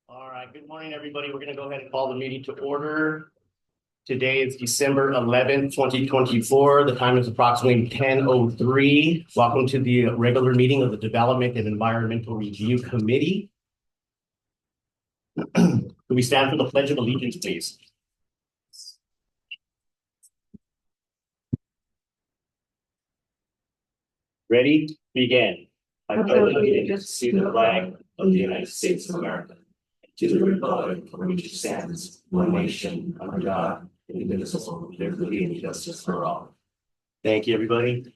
All right, good morning, everybody. We're going to go ahead and call the meeting to order. Today is December 11th, 2024. The time is approximately 10:03. Welcome to the regular meeting of the Development and Environmental Review Committee. Could we stand for the Pledge of Allegiance, please? Ready? Begin. I pledge allegiance to the flag of the United States of America, to the republic for which it stands, one nation, under God, indivisible, with liberty and justice for all. Thank you, everybody.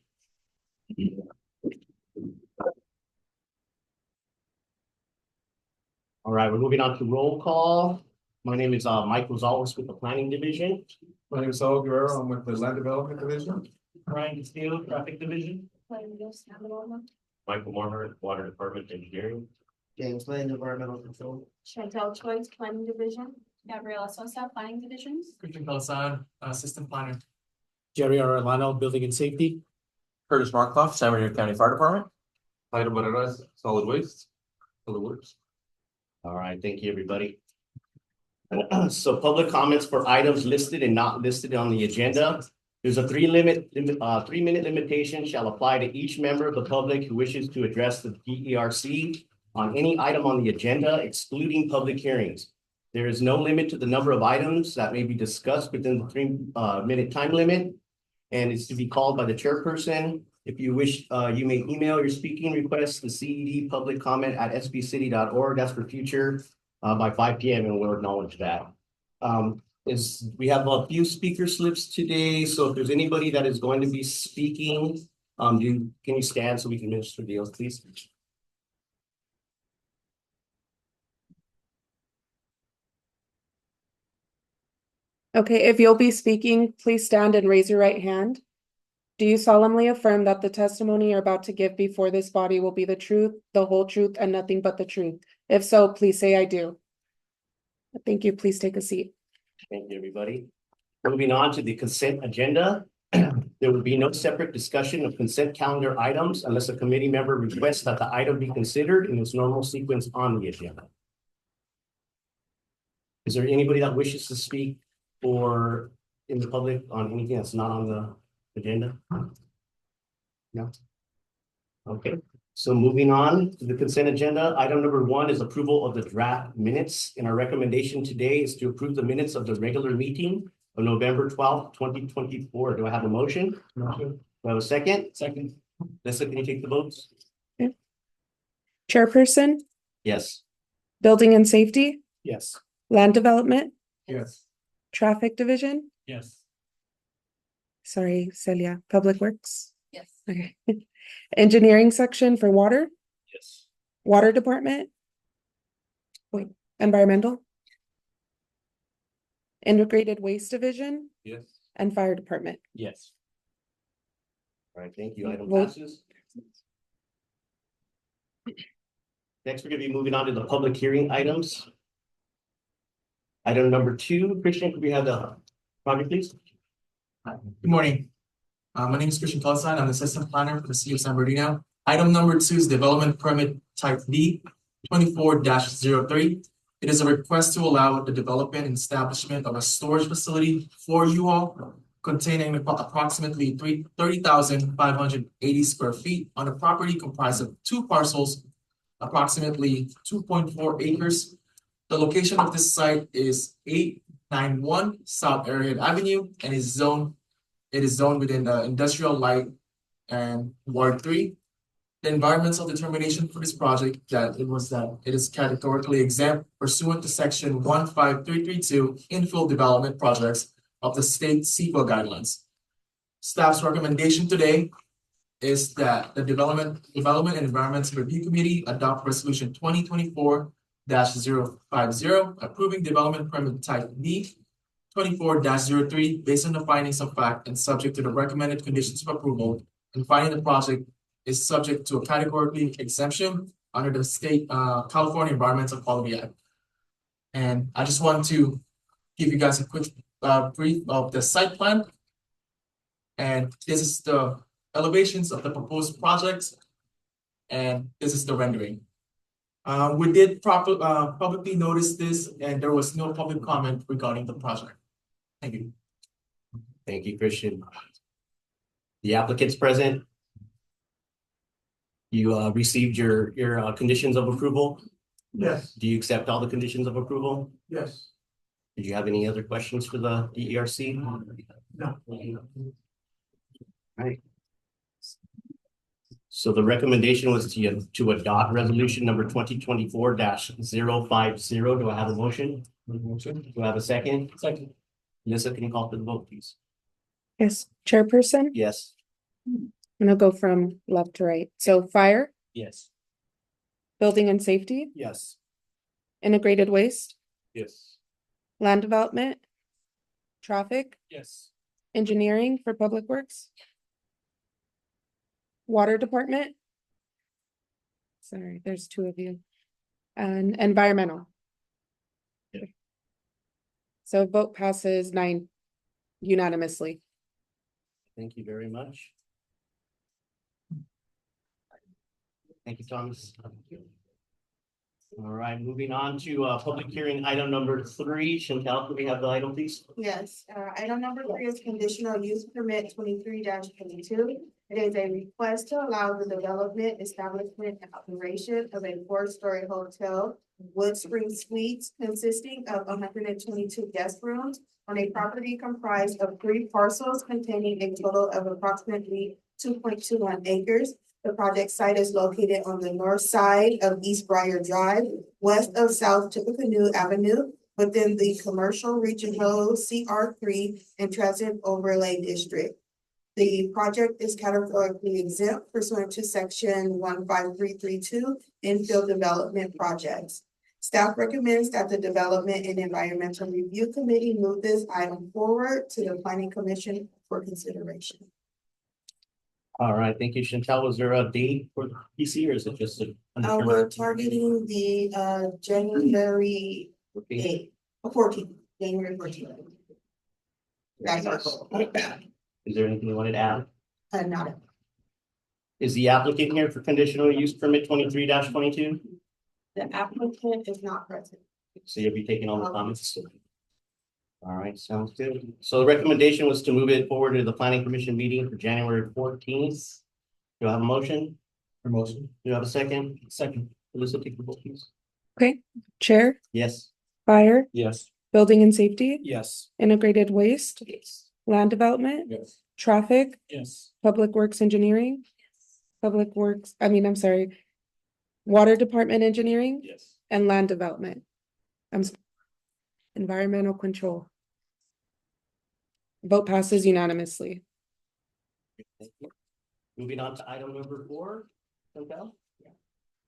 All right, we're moving on to roll call. My name is Mike Rosales with the Planning Division. My name is Saul Guerrero. I'm with the Land Development Division. Brian Castillo, Traffic Division. Michael Marmer, Water Department Engineering. James Lane, Environmental Control. Chantel Choice, Planning Division. Gabriela Sosa, Planning Divisions. Christian Calzad, Assistant Planner. Jerry Arellano, Building and Safety. Curtis Markloff, San Bernardino County Fire Department. Jairo Barreras, Solid Waste, Solid Works. All right, thank you, everybody. So public comments for items listed and not listed on the agenda. There's a 3-minute limitation shall apply to each member of the public who wishes to address the DERC on any item on the agenda, excluding public hearings. There is no limit to the number of items that may be discussed within the 3-minute time limit, and it's to be called by the chairperson. If you wish, you may email your speaking request to CED public comment at sbcity.org. That's for future by 5 p.m. and we'll acknowledge that. We have a few speaker slips today, so if there's anybody that is going to be speaking, can you stand so we can minister the oath, please? Okay, if you'll be speaking, please stand and raise your right hand. Do you solemnly affirm that the testimony you're about to give before this body will be the truth, the whole truth, and nothing but the truth? If so, please say I do. Thank you. Please take a seat. Thank you, everybody. Moving on to the consent agenda. There will be no separate discussion of consent calendar items unless a committee member requests that the item be considered in its normal sequence on the agenda. Is there anybody that wishes to speak or in the public on anything that's not on the agenda? No? Okay. So moving on to the consent agenda, item number 1 is approval of the draft minutes. And our recommendation today is to approve the minutes of the regular meeting of November 12th, 2024. Do I have a motion? Motion. Do I have a second? Second. Lisa, can you take the votes? Okay. Chairperson, Yes. Building and Safety, Yes. Land Development, Yes. Traffic Division. Yes. Sorry, Celia, Public Works. Yes. Okay. Engineering section for water, Yes. Water Department. Wait, Environmental. Integrated Waste Division Yes. and Fire Department. Yes. All right, thank you. Item Vote. passes. Next, we're going to be moving on to the public hearing items. Item number 2, Christian, could we have the project, please? Good morning. My name is Christian Calzad. I'm the Assistant Planner for the City of San Bernardino. Item number 2 is Development Permit Type D 24-03. It is a request to allow the development and establishment of a storage facility for U-Haul containing approximately 30,580 square feet on a property comprised of 2 parcels, approximately 2.4 acres. The location of this site is 891 South Arrowhead Avenue and is zoned within the Industrial Light and Ward 3. The environmental determination for this project it is categorically exempt pursuant to section 15332 infill development projects of the state CEQA guidelines. Staff's recommendation today is that the Development and Environmental Review Committee adopt resolution 2024-050 approving development permit type D 24-03 based on the findings of fact and subject to the recommended conditions of approval, and finding the project is subject to a categorical exemption under the state California Environmental Quality Act. And I just want to give you guys a quick brief of the site plan. And this is the elevations of the proposed projects. And this is the rendering. We did publicly notice this, and there was no public comment regarding the project. Thank you. Thank you, Christian. The applicant's present. You received your conditions of approval. Yes. Do you accept all the conditions of approval? Yes. Did you have any other questions for the DERC? No. Right. So the recommendation was to adopt resolution number 2024-050. Do I have a motion? Do I have a second? Second. Melissa, can you call for the vote, please? Yes, Chairperson, Yes. I'm gonna go from left to right. So fire, Yes. building and safety, Yes. integrated waste, Yes. land development, traffic, Yes. engineering for public works, water department. Sorry, there's two of you. And environmental. Yeah. So vote passes 9 unanimously. Thank you very much. Thank you, Thomas. All right, moving on to public hearing item number 3. Chantel, can we have the item, please? Yes, item number 3 is conditional use permit 23-22. It is a request to allow the development, establishment, and operation of a 4-story hotel, Wood Spring Suites, consisting of 122 guest rooms on a property comprised of 3 parcels containing a total of approximately 2.21 acres. The project site is located on the north side of East Briar Drive, west of South Tippecanoe Avenue, within the Commercial Regional CR3 and Transit Overlay District. The project is categorically exempt pursuant to section 15332 infill development projects. Staff recommends that the Development and Environmental Review Committee move this item forward to the Planning Commission for consideration. All right, thank you, Chantel. Was there a date for the PC or is it just a? We're targeting the January 8th, 14th, January 14th. That's our goal. Is there anything you wanted to add? Not it. Is the applicant here for conditional use permit 23-22? The applicant is not present. So you'll be taking all the comments. All right, sounds good. So the recommendation was to move it forward to the planning commission meeting for January 14th. Do I have a motion? Motion. Do you have a second? Second. Melissa, take the vote, please. Okay, chair, Yes. fire, Yes. building and safety, Yes. integrated waste, Yes. land development, Yes. traffic, Yes. public works engineering, water department engineering, Yes. and land development. Environmental control. Vote passes unanimously. Thank you. Moving on to item number 4. Chantel?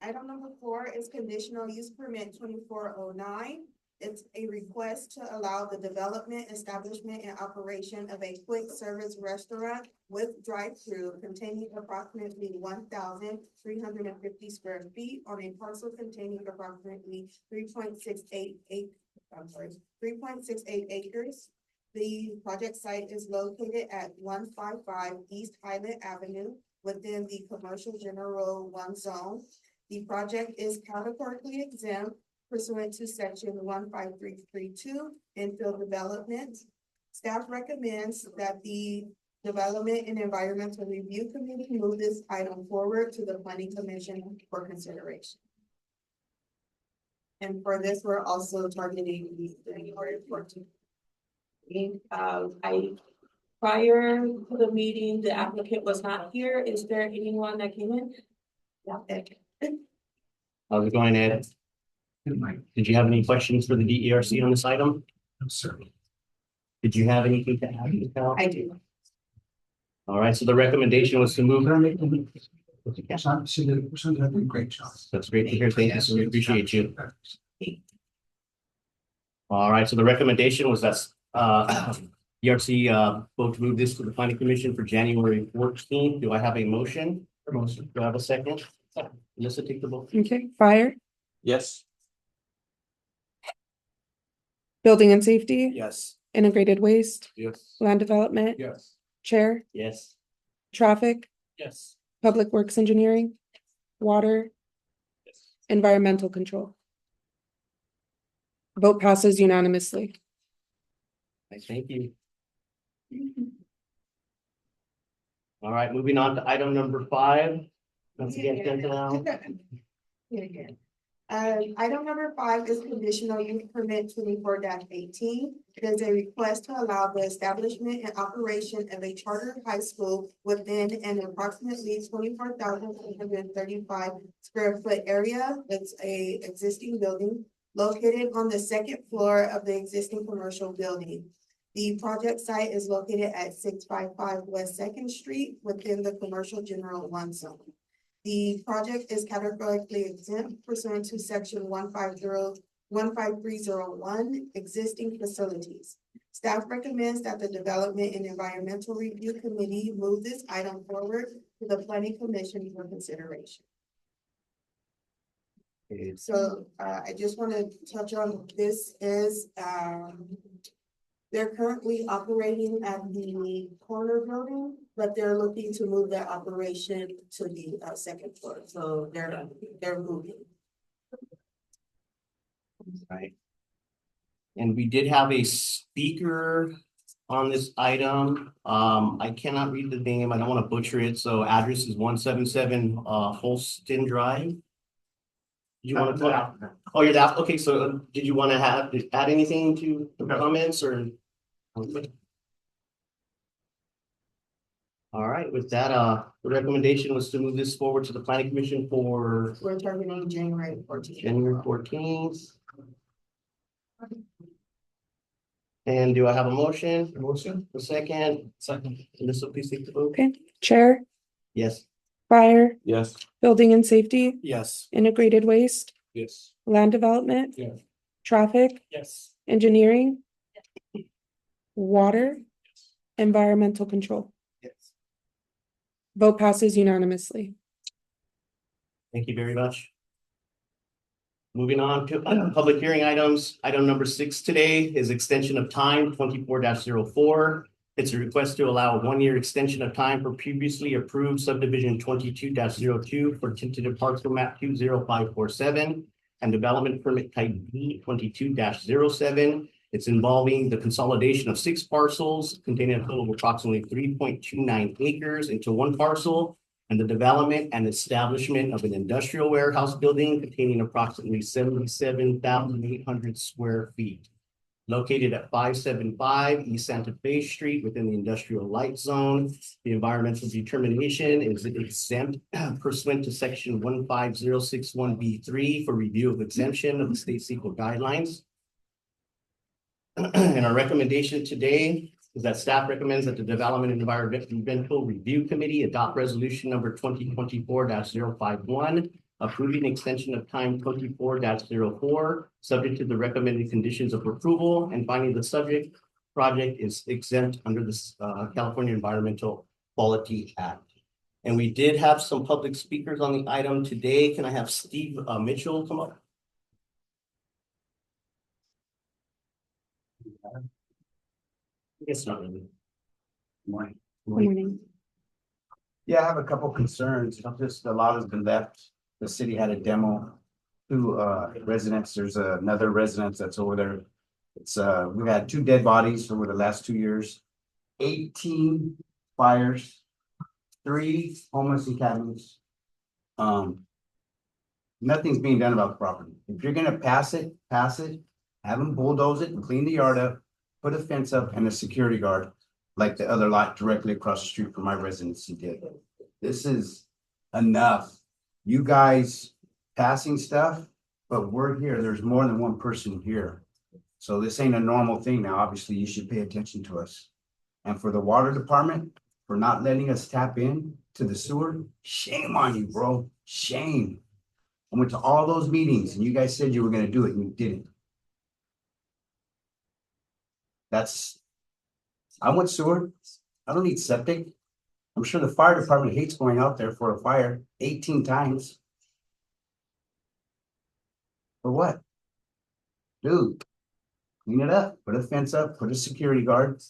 Item number 4 is conditional use permit 2409. It's a request to allow the development, establishment, and operation of a quick service restaurant with drive-through containing approximately 1,350 square feet on a parcel containing approximately 3.68 acres. The project site is located at 155 East Highland Avenue within the Commercial General 1 zone. The project is categorically exempt pursuant to section 15332 infill development. Staff recommends that the Development and Environmental Review Committee move this item forward to the Planning Commission for consideration. And for this, we're also targeting the January 14th. Prior to the meeting, the applicant was not here. Is there anyone that came in? Yeah. How's it going, Ed? Did you have any questions for the DERC on this item? No, sir. Did you have anything to add, Chantel? I do. All right, so the recommendation was to move. Great job. That's great to hear. Thank you. So we appreciate you. All right, so the recommendation was that DRC vote to move this to the planning commission for January 14th. Do I have a motion? Motion. Do I have a second? Melissa, take the vote. Okay, fire, Yes. building and safety, Yes. integrated waste, Yes. land development, Yes. chair, Yes. traffic, Yes. Public Works Engineering, Water, Environmental Control. Vote passes unanimously. Thank you. All right, moving on to item number 5. Once again, Chantal. Here again. Item number 5 is conditional use permit 24-18. It is a request to allow the establishment and operation of a charter high school within an approximately 24,835 square foot area. It's a existing building located on the second floor of the existing commercial building. The project site is located at 655 West Second Street within the commercial general 1 zone. The project is categorically exempt pursuant to section 15301, existing facilities. Staff recommends that the Development and Environmental Review Committee move this item forward to the Planning Commission for consideration. So, I just want to touch on this is, they're currently operating at the corner building, but they're looking to move their operation to the second floor. So they're moving. Right. And we did have a speaker on this item. I cannot read the name. I don't want to butcher it. So address is 177 Holston Drive. You want to put out? Oh, you're the okay. So did you want to add anything to the comments or? All right, with that, the recommendation was to move this forward to the planning commission for We're targeting January 14th. January 14th. And do I have a motion? Motion? A second? Second. Melissa, please take the vote. Okay, Chair, Yes. Fire, Yes. Building and Safety, Yes. Integrated Waste, Yes. Land Development. Yes. Traffic, Yes. Engineering, Water, Environmental Control. Yes. Vote passes unanimously. Thank you very much. Moving on to public hearing items. Item number 6 today is extension of time 24-04. It's a request to allow a 1-year extension of time for previously approved subdivision 22-02 for tentative parcel map 20547 and development permit type B 22-07. It's involving the consolidation of 6 parcels containing a total of approximately 3.29 acres into 1 parcel, and the development and establishment of an industrial warehouse building containing approximately 77,800 square feet. Located at 575 East Santa Fe Street within the industrial light zone. The environmental determination is exempt pursuant to section 15061B3 for review of exemption of the state CEQA guidelines. And our recommendation today is that staff recommends that the Development and Environmental Review Committee adopt resolution number 2024-051, approving extension of time 24-04, subject to the recommended conditions of approval and finding the subject project is exempt under the California Environmental Quality Act. And we did have some public speakers on the item today. Can I have Steve Mitchell come up? It's not really. Morning. Good morning. Yeah, I have a couple concerns. Just a lot has been left. The city had a demo to residents. There's another residence that's over there. It's we've had 2 dead bodies over the last 2 years, 18 fires, 3 homeless encampments. Nothing's being done about the property. If you're gonna pass it, have them bulldoze it and clean the yard up, put a fence up and a security guard, like the other lot directly across the street from my residency did. This is enough. You guys passing stuff, but we're here. There's more than 1 person here. So this ain't a normal thing now. Obviously, you should pay attention to us. And for the water department, for not letting us tap in to the sewer, shame on you, bro. Shame. I went to all those meetings and you guys said you were gonna do it and you didn't. I want sewer. I don't need septic. I'm sure the fire department hates going out there for a fire 18 times. For what? Dude, clean it up, put a fence up, put a security guard.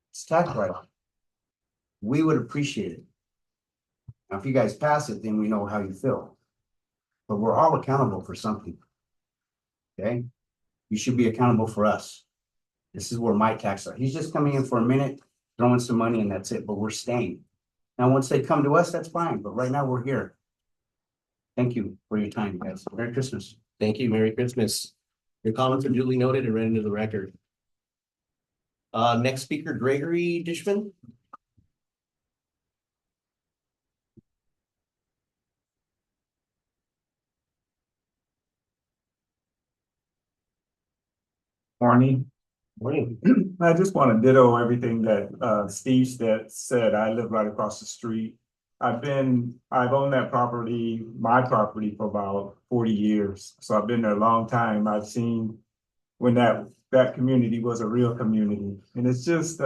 It's tax write-off. we would appreciate it. Now, if you guys pass it, then we know how you feel. But we're all accountable for something. Okay? You should be accountable for us. This is where my tax are. He's just coming in for a minute, throwing some money, and that's it, but we're staying. Now, once they come to us, that's fine, but right now we're here. Thank you for your time, guys. Merry Christmas. Thank you. Merry Christmas. Your comments are duly noted and read into the record. Next speaker, Gregory Dishman. Morning. Morning. I just want to ditto everything that Steve said. I live right across the street. I've owned that property, my property, for about 40 years. So I've been there a long time. I've seen when that community was a real community. And it's just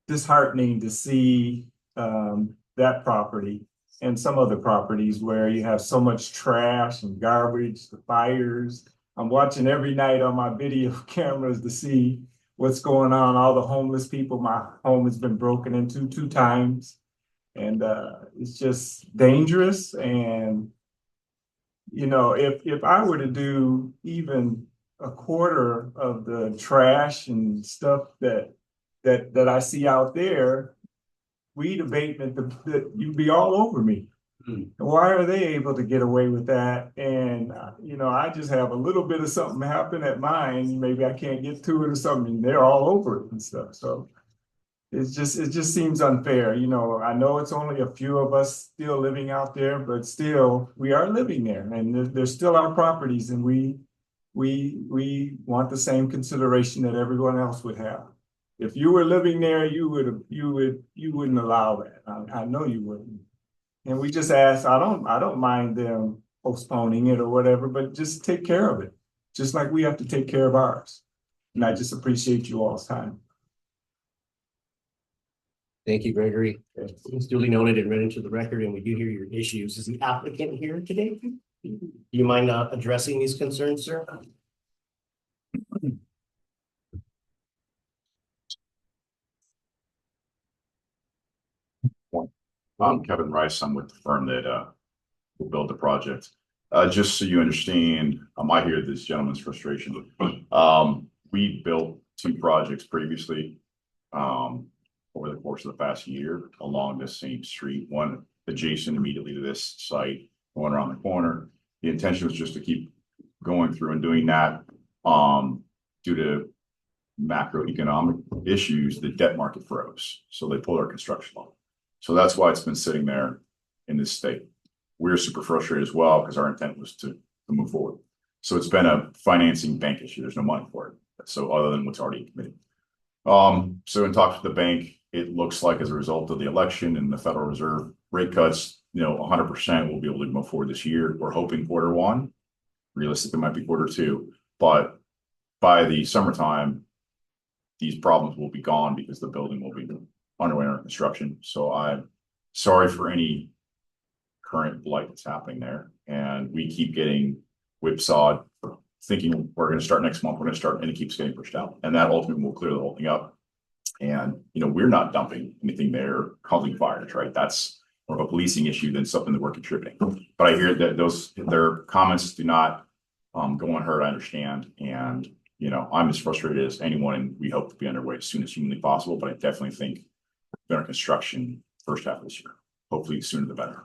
disheartening to see that property and some other properties where you have so much trash and garbage, the fires. I'm watching every night on my video cameras to see what's going on. All the homeless people, my home has been broken into 2 times. And it's just dangerous. And, you know, if I were to do even a quarter of the trash and stuff that I see out there, weed abatement, that you'd be all over me. Why are they able to get away with that? And, you know, I just have a little bit of something happen at mine. Maybe I can't get to it or something. They're all over it and stuff. So it just seems unfair. You know, I know it's only a few of us still living out there, but still we are living there, and they're still our properties, and we want the same consideration that everyone else would have. If you were living there, you wouldn't allow that. I know you wouldn't. And we just ask, I don't mind them postponing it or whatever, but just take care of it. Just like we have to take care of ours. And I just appreciate you all's time. Thank you, Gregory. It's duly noted and read into the record, and we do hear your issues. Is the applicant here today? Do you mind addressing these concerns, sir? I'm Kevin Rice. I'm with the firm that will build the project. Just so you understand, I hear this gentleman's frustration. We built 2 projects previously over the course of the past year along this same street, one adjacent immediately to this site, one around the corner. The intention was just to keep going through and doing that. Due to macroeconomic issues, the debt market froze. So they pulled our construction loan. So that's why it's been sitting there in this state. We're super frustrated as well because our intent was to move forward. So it's been a financing bank issue. There's no money for it. So other than what's already committed. So in talks with the bank, it looks like as a result of the election and the Federal Reserve rate cuts, 100% will be able to move forward this year. We're hoping Q1. Realistically, it might be Q2. But by the summertime, these problems will be gone because the building will be underway under construction. So I'm sorry for any current blight that's happening there. And we keep getting whipsawed for thinking we're going to start next month, we're going to start, and it keeps getting pushed out. And that ultimately will clear the whole thing up. And, we're not dumping anything there, causing fires, right? That's more of a policing issue than something that we're contributing. But I hear that their comments do not go unheard, I understand. And, I'm as frustrated as anyone, and we hope to be underway as soon as humanly possible. But I definitely think better construction first half of this year. Hopefully sooner the better.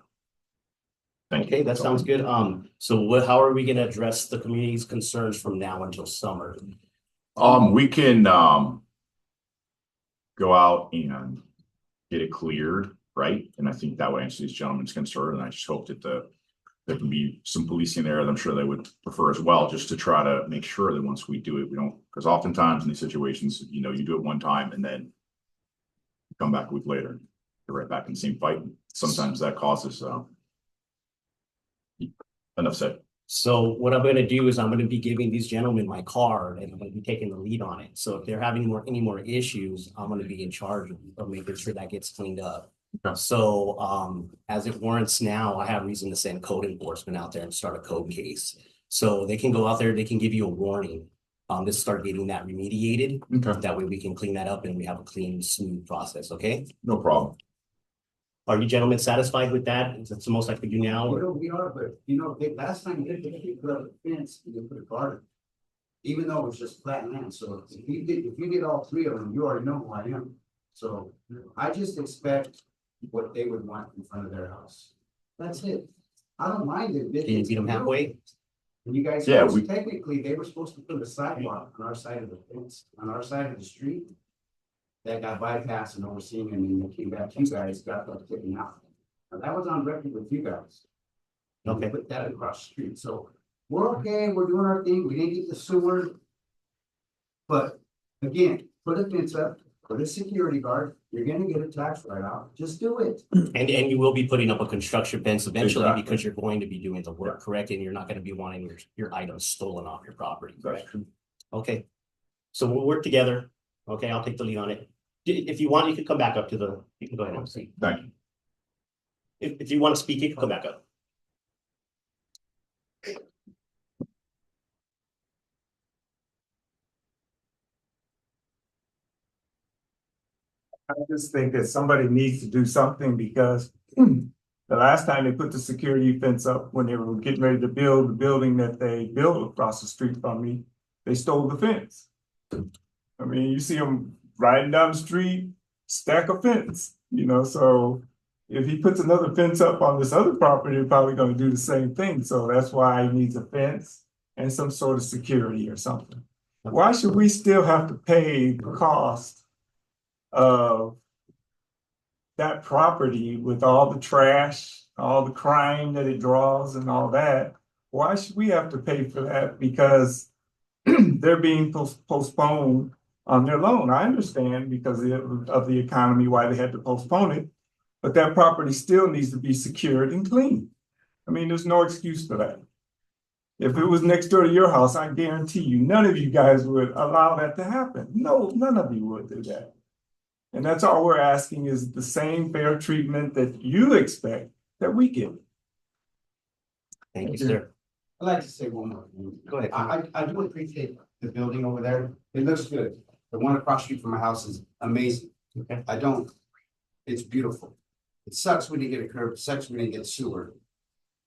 Thank you. Okay, that sounds good. So how are we going to address the community's concerns from now until summer? We can go out and get it cleared, right? And I think that would answer this gentleman's concern. And I just hope that there can be some policing there that I'm sure they would prefer as well, just to try to make sure that once we do it, we don't, because oftentimes in these situations, you do it one time and then come back a week later, you're right back in the same fight. Sometimes that causes enough said. So what I'm going to do is I'm going to be giving these gentlemen my card, and I'm going to be taking the lead on it. So if they're having any more issues, I'm going to be in charge of making sure that gets cleaned up. Okay. So as it warrants now, I have reason to send code enforcement out there and start a code case. So they can go out there, they can give you a warning. let's start getting that remediated. Okay, That way we can clean that up and we have a clean, smooth process, okay? no problem. Are you gentlemen satisfied with that? That's the most I could do now, or? We are, but last time they put up a fence, and they put a garden. Even though it was just flat land, so if you did all three of them, you already know who I am. So I just expect what they would want in front of their house. That's it. I don't mind it. Can you beat them halfway? And you guys, Yeah, technically, they were supposed to put a sidewalk on our side of the fence, on our side of the street. That got bypassed and overseen, and then they came back, you guys got that taken out. Now, that was on record with you guys. And we Okay. put that across the street, so we're okay, we're doing our thing, we didn't get the sewer. But again, put a fence up, put a security guard, you're gonna get a tax write-off, just do it. And you will be putting up a construction fence eventually Exactly. because you're going to be doing the work, correct? And you're not gonna be wanting your items stolen off your property, correct? Okay, so we'll work together. Okay, I'll take the lead on it. If you want, you can come back up to you can go ahead and speak. Thank you. If you want to speak, you can come back up. I just think that somebody needs to do something because the last time they put the security fence up, when they were getting ready to build the building that they built across the street from me, they stole the fence. I mean, you see them riding down the street, stack a fence, so if he puts another fence up on this other property, they're probably gonna do the same thing. So that's why he needs a fence and some sort of security or something. Why should we still have to pay the cost of that property with all the trash, all the crime that it draws and all that? Why should we have to pay for that? Because they're being postponed on their loan. I understand because of the economy why they had to postpone it, but that property still needs to be secured and clean. I mean, there's no excuse for that. If it was next door to your house, I guarantee you, none of you guys would allow that to happen. No, none of you would do that. And that's all we're asking is the same fair treatment that you expect that we get. Thank you, sir. I'd like to say one more thing. Go ahead. I do appreciate the building over there. It looks good. The one across the street from my house is amazing. Okay. It's beautiful. It sucks when you get a curb, it sucks when you get sewer.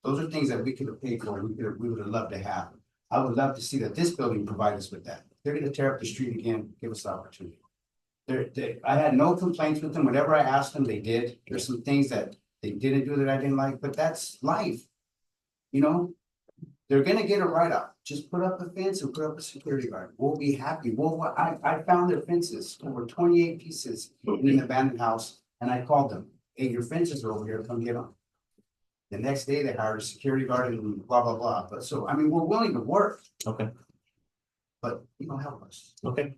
Those are things that we could have paid for, we would have loved to have. I would love to see that this building provide us with that. They're gonna tear up the street again, give us the opportunity. I had no complaints with them. Whatever I asked them, they did. There's some things that they didn't do that I didn't like, but that's life. They're gonna get a write-off. Just put up a fence and put up a security guard. We'll be happy. I found their fences, over 28 pieces in an abandoned house, and I called them. Hey, your fences are over here, come get them. The next day they hired a security guard and blah, blah, blah. But so, I mean, we're willing to work, Okay, but help us. okay.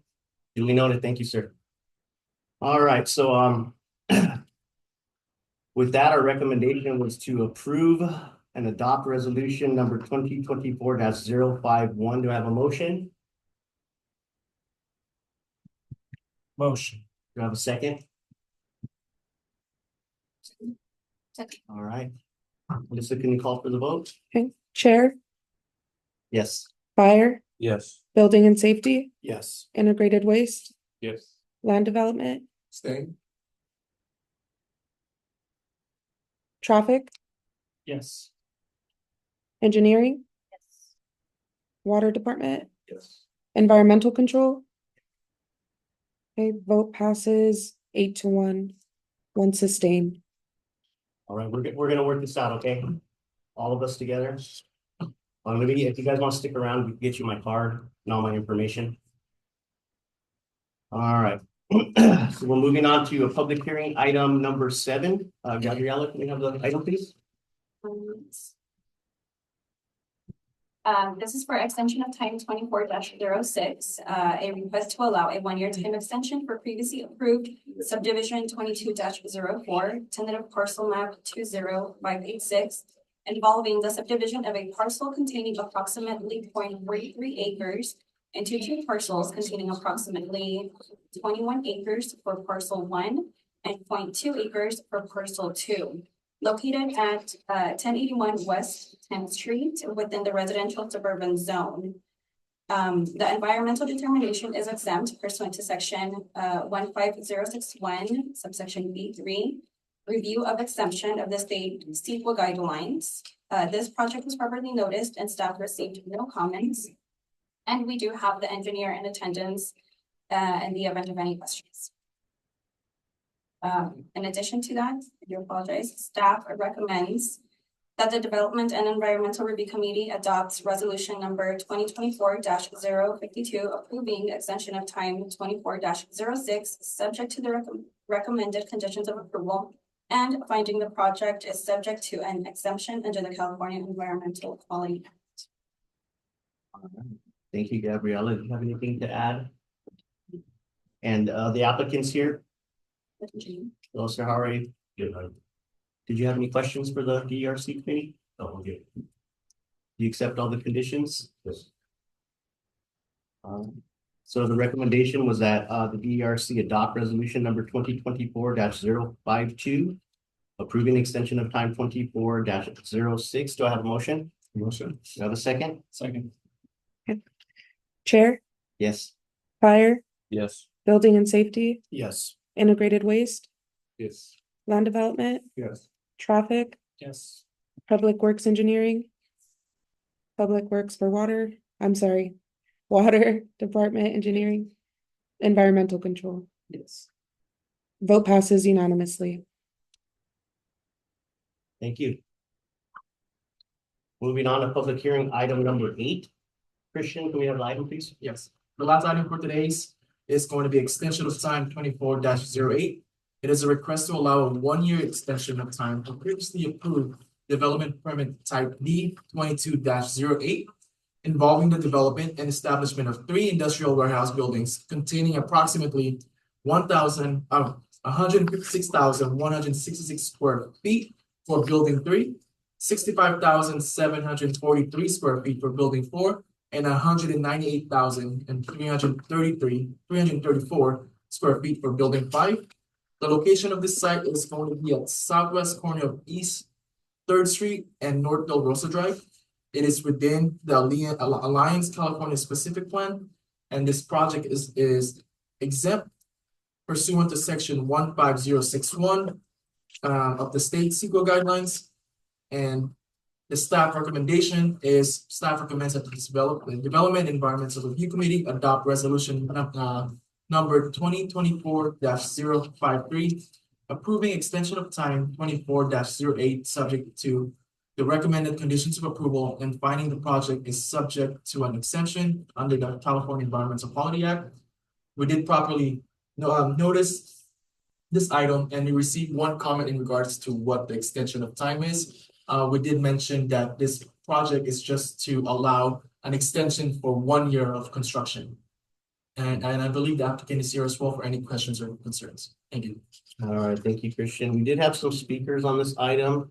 Duly noted. Thank you, sir. All right, so with that, our recommendation was to approve and adopt resolution number 2024-051. Do I have a motion? Motion. Do I have a second? Second. All right. Melissa, can you call for the vote? Okay, Chair, Yes. Fire, Yes. Building and Safety, Yes. Integrated Waste, Yes. Land Development, Stay. Traffic, Yes. Engineering, Yes. Water Department, Yes. Environmental Control. Okay, vote passes 8-1, one sustained. All right, we're gonna work this out, okay? All of us together. If you guys want to stick around, we can get you my card and all my information. All right. So we're moving on to a public hearing, item number 7. Gabriella, can we have the item, please? This is for extension of time 24-06, a request to allow a 1-year time extension for previously approved subdivision 22-04, tentative parcel map 20586, involving the subdivision of a parcel containing approximately 0.43 acres into 2 parcels containing approximately 21 acres for parcel 1 and 0.2 acres for parcel 2. Located at 1081 West 10th Street within the residential suburban zone. The environmental determination is exempt pursuant to section 15061, subsection B3. Review of exemption of the state CEQA guidelines. This project was properly noticed and staff received no comments. And we do have the engineer in attendance in the event of any questions. In addition to that, I do apologize, staff recommends that the Development and Environmental Review Committee adopts resolution number 2024-052 approving extension of time 24-06 subject to the recommended conditions of approval and finding the project is subject to an exemption under the California Environmental Quality Act. Thank you, Gabriella. Do you have anything to add? And the applicants here? Hello, sir, how are you? Good. Did you have any questions for the DRC committee? No, okay. Do you accept all the conditions? Yes. So the recommendation was that the DRC adopt resolution number 2024-052, approving extension of time 24-06. Do I have a motion? Motion. Do I have a second? Second. Chair, Yes. Fire, Yes. Building and Safety, Yes. Integrated Waste, Yes. Land Development, Yes. Traffic, Yes. Public Works Engineering, Public Works for Water, Water Department Engineering, Environmental Control. Yes. Vote passes unanimously. Thank you. Moving on to public hearing item number 8. Christian, can we have the item, please? Yes, the last item for today's is going to be extension of time 24-08. It is a request to allow a 1-year extension of time for previously approved development permit type D 22-08 involving the development and establishment of 3 industrial warehouse buildings containing approximately 156,166 square feet for building 3, 65,743 square feet for building 4, and 334 square feet for building 5. The location of this site is going to be at southwest corner of East 3rd Street and North Del Rosa Drive. It is within the Alliance California Specific Plan, and this project is exempt pursuant to section 15061 of the state CEQA guidelines. And the staff recommendation is staff recommends that the Development Environmental Review Committee adopt resolution number 2024-053, approving extension of time 24-08 subject to the recommended conditions of approval and finding the project is subject to an exemption under the California Environmental Quality Act. We did properly notice this item and we received one comment in regards to what the extension of time is. We did mention that this project is just to allow an extension for 1 year of construction. And I believe the applicant is here as well for any questions or concerns. Thank you. All right, thank you, Christian. We did have some speakers on this item.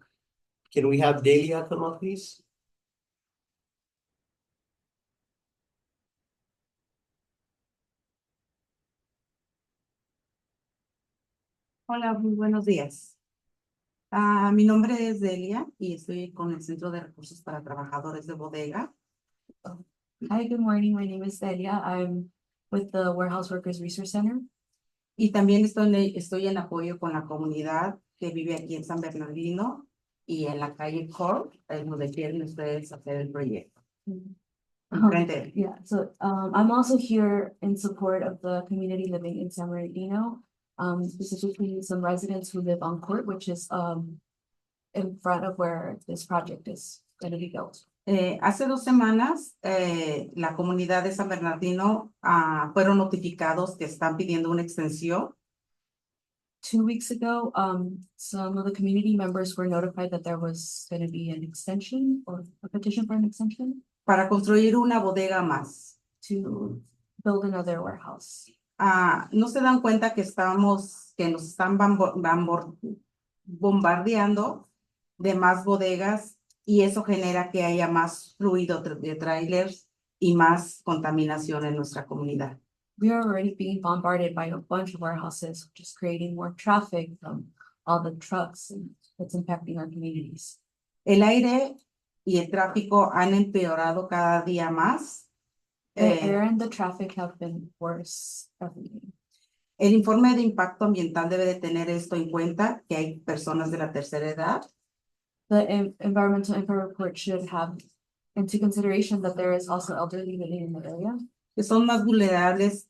Can we have Delia come up, please? Hola, muy buenos días. Mi nombre es Delia y estoy con el Centro de Recursos para Trabajadores de Bodega. Hi, good morning. My name is Delia. I'm with the Warehouse Workers Resource Center. Y también estoy en apoyo con la comunidad que vive aquí en San Bernardino y en la calle Corp, donde quieren ustedes hacer el proyecto. Yeah, so I'm also here in support of the community living in San Bernardino, specifically some residents who live on Court, which is in front of where this project is going to be built. Hace 2 semanas, la comunidad de San Bernardino fueron notificados que están pidiendo una extensión. 2 weeks ago, some of the community members were notified that there was going to be an extension or a petition for an extension. Para construir una bodega más. To build another warehouse. No se dan cuenta que nos están bombardeando de más bodegas y eso genera que haya más fluido de trailers y más contaminación en nuestra comunidad. We are already being bombarded by a bunch of warehouses, which is creating more traffic from all the trucks and it's impacting our communities. El aire y el tráfico han empeorado cada día más. The air and the traffic have been worse every day. El informe de impacto ambiental debe de tener esto en cuenta, que hay personas de la tercera edad, The environmental impact report should have into consideration that there is also elderly living in the area. que son más vulnerables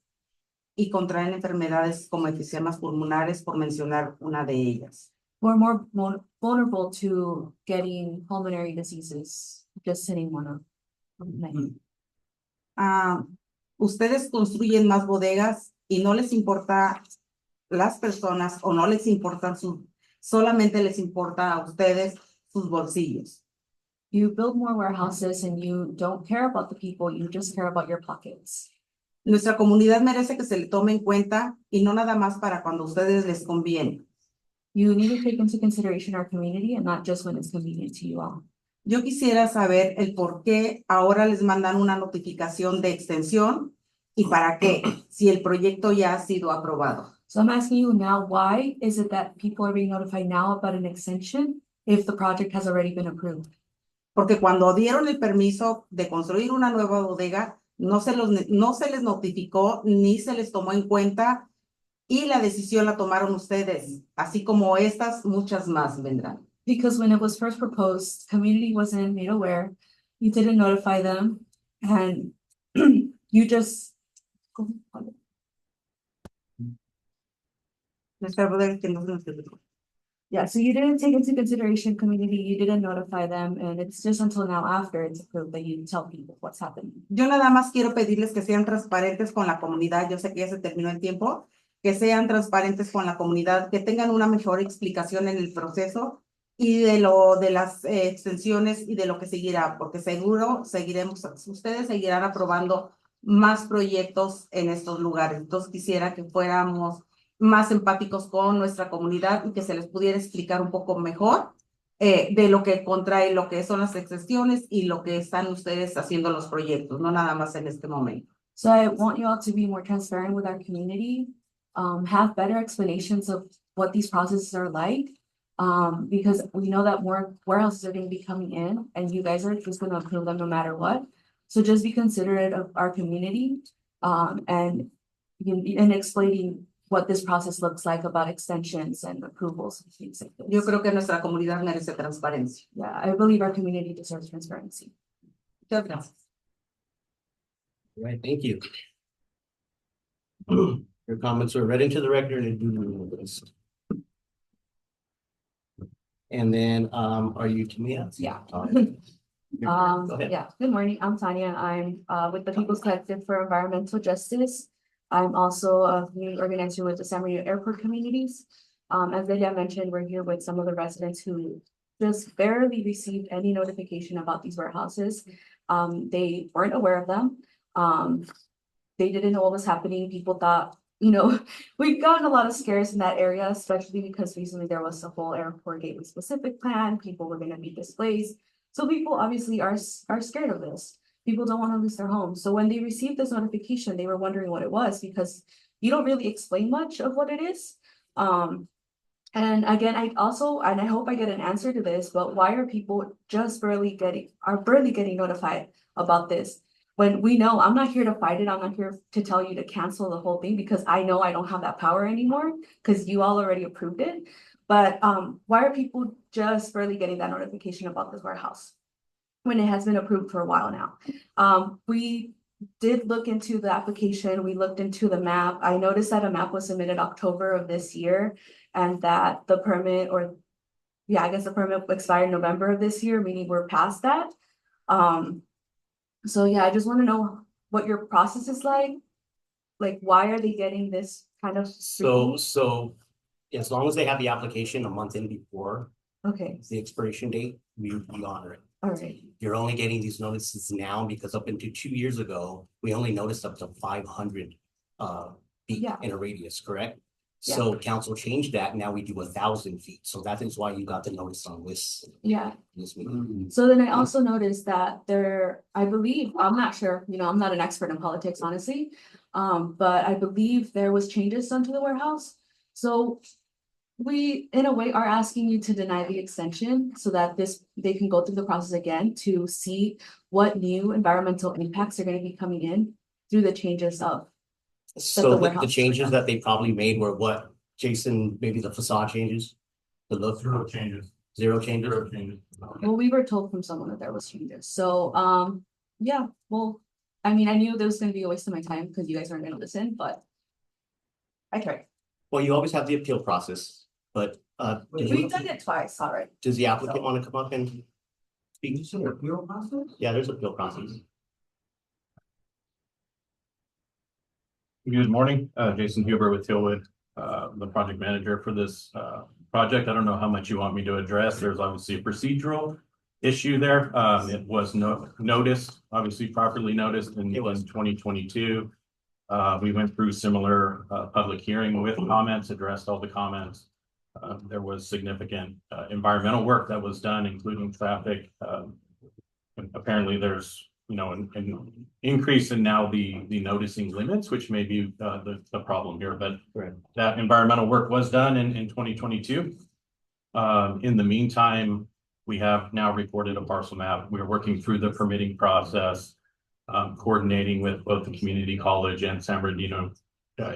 y contraen enfermedades como efemas pulmonares, por mencionar una de ellas. Who are more vulnerable to getting pulmonary diseases, just hitting one of them. Ustedes construyen más bodegas y no les importa las personas o no les importan solamente les importa a ustedes sus bolsillos. You build more warehouses and you don't care about the people, you just care about your pockets. Nuestra comunidad merece que se le tome en cuenta y no nada más para cuando a ustedes les conviene. You need to take into consideration our community and not just when it's convenient to you all. Yo quisiera saber el por qué ahora les mandan una notificación de extensión y para qué, si el proyecto ya ha sido aprobado. So I'm asking you now, why is it that people are being notified now about an extension if the project has already been approved? Porque cuando dieron el permiso de construir una nueva bodega, no se les notificó ni se les tomó en cuenta y la decisión la tomaron ustedes, así como estas, muchas más vendrán. Because when it was first proposed, community wasn't made aware, you didn't notify them, and you just. Nuestra bodega que no se notificó. Yeah, so you didn't take into consideration community, you didn't notify them, and it's just until now after it's approved that you tell people what's happening. Yo nada más quiero pedirles que sean transparentes con la comunidad, yo sé que ya se terminó el tiempo, que sean transparentes con la comunidad, que tengan una mejor explicación en el proceso y de las extensiones y de lo que seguirá, porque seguro ustedes seguirán aprobando más proyectos en estos lugares. Entonces quisiera que fuéramos más empáticos con nuestra comunidad y que se les pudiera explicar un poco mejor de lo que contrae lo que son las extensiones y lo que están ustedes haciendo los proyectos, no nada más en este momento. So I want you all to be more transparent with our community, have better explanations of what these processes are like. Because we know that more warehouses are going to be coming in and you guys are just going to approve them no matter what. So just be considerate of our community, and explaining what this process looks like about extensions and approvals and things like this. Yo creo que nuestra comunidad merece transparencia. Yeah, I believe our community deserves transparency. Muchas gracias. All right, thank you. Your comments were read into the record and duly noticed. And then, are you Tamia? Yeah. Go ahead. Yeah, good morning, I'm Tanya, I'm with the People's Collective for Environmental Justice. I'm also a community organizer with the San Marino Airport Communities. As Delia mentioned, we're here with some of the residents who just barely received any notification about these warehouses. They weren't aware of them. They didn't know what was happening. People thought, we've gotten a lot of scares in that area, especially because recently there was a whole airport gateway specific plan. People were going to be displaced. So people obviously are scared of this. People don't want to lose their homes. So when they received this notification, they were wondering what it was because you don't really explain much of what it is. And again, I hope I get an answer to this, but why are people just barely getting notified about this? When we know, I'm not here to fight it. I'm not here to tell you to cancel the whole thing because I know I don't have that power anymore because you all already approved it. But why are people just barely getting that notification about this warehouse when it has been approved for a while now? We did look into the application. We looked into the map. I noticed that a map was submitted October of this year and that the permit the permit expired November of this year, meaning we're past that. So yeah, I just want to know what your process is like. Like, why are they getting this kind of? So as long as they have the application a month in before Okay, the expiration date, we honor it. all right. You're only getting these notices now because up until 2 years ago, we only noticed up to 500 feet Yeah. in a radius, correct? Yeah. So council changed that. Now we do 1,000 feet. So that is why you got the notice on this. Yeah. This meeting. So then I also noticed that I believe, I'm not sure, I'm not an expert in politics, honestly. But I believe there was changes done to the warehouse. So We, in a way, are asking you to deny the extension so that they can go through the process again to see what new environmental impacts are gonna be coming in through the changes of. So the warehouse changes is that they probably made were what, Jason, maybe the facade changes? The look? Zero changes. Zero changes? Zero changes. Well, we were told from someone that there was changes, so, yeah, well, I mean, I knew there was gonna be a waste of my time because you guys aren't gonna listen, but. I tried. Well, you always have the appeal process, but We've done it twice already. does the applicant want to come up and speak? You said appeal process? Yeah, there's appeal process. Good morning, Jason Huber with Hillwood, the project manager for this project. I don't know how much you want me to address. There's obviously a procedural issue there. It was noticed, obviously properly noticed in 2022. We went through similar public hearing with comments, addressed all the comments. There was significant environmental work that was done, including traffic. Apparently there's an increase in now the noticing limits, which may be the problem here, but that environmental work was done in 2022. In the meantime, we have now recorded a parcel map. We're working through the permitting process, coordinating with both the community college and San Bernardino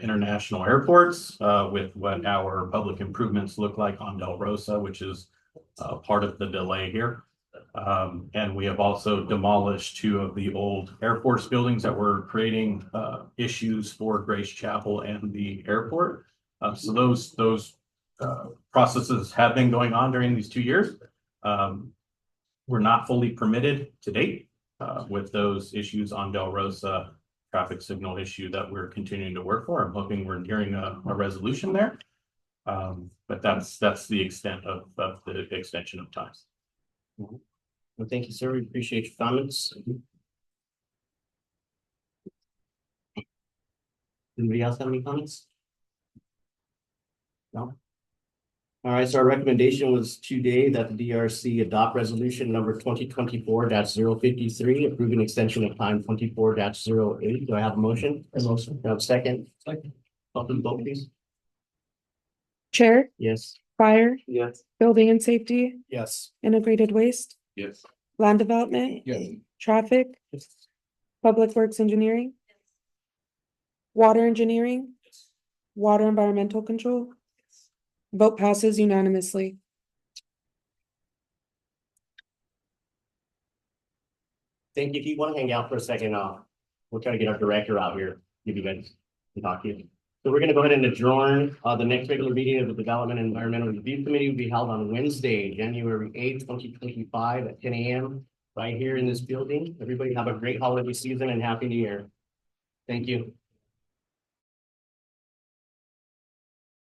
international airports, with what our public improvements look like on Del Rosa, which is part of the delay here. And we have also demolished 2 of the old Air Force buildings that were creating issues for Grace Chapel and the airport. So those processes have been going on during these 2 years. We're not fully permitted to date with those issues on Del Rosa traffic signal issue that we're continuing to work for. I'm hoping we're nearing a resolution there. But that's the extent of the extension of time. Well, thank you, sir. We appreciate your comments. Anybody else have any comments? No? All right, so our recommendation was today that the DRC adopt resolution number 2024-053, approving extension of time 24-08. Do I have a motion? A motion. Do I have a second? Second. Open vote, please. Chair, Yes. Fire, Yes. Building and Safety, Yes. Integrated Waste, Yes. Land Development, Yes. Traffic, Public Works Engineering, Water Engineering, Water Environmental Control. Vote passes unanimously. Thank you. If you want to hang out for a second, we'll try to get our director out here, give you guys to talk to you. So we're going to go ahead and adjourn. The next regular meeting of the Development and Environmental Review Committee will be held on Wednesday, January 8th, 2025 at 10 a.m. right here in this building. Everybody have a great holiday season and Happy New Year. Thank you.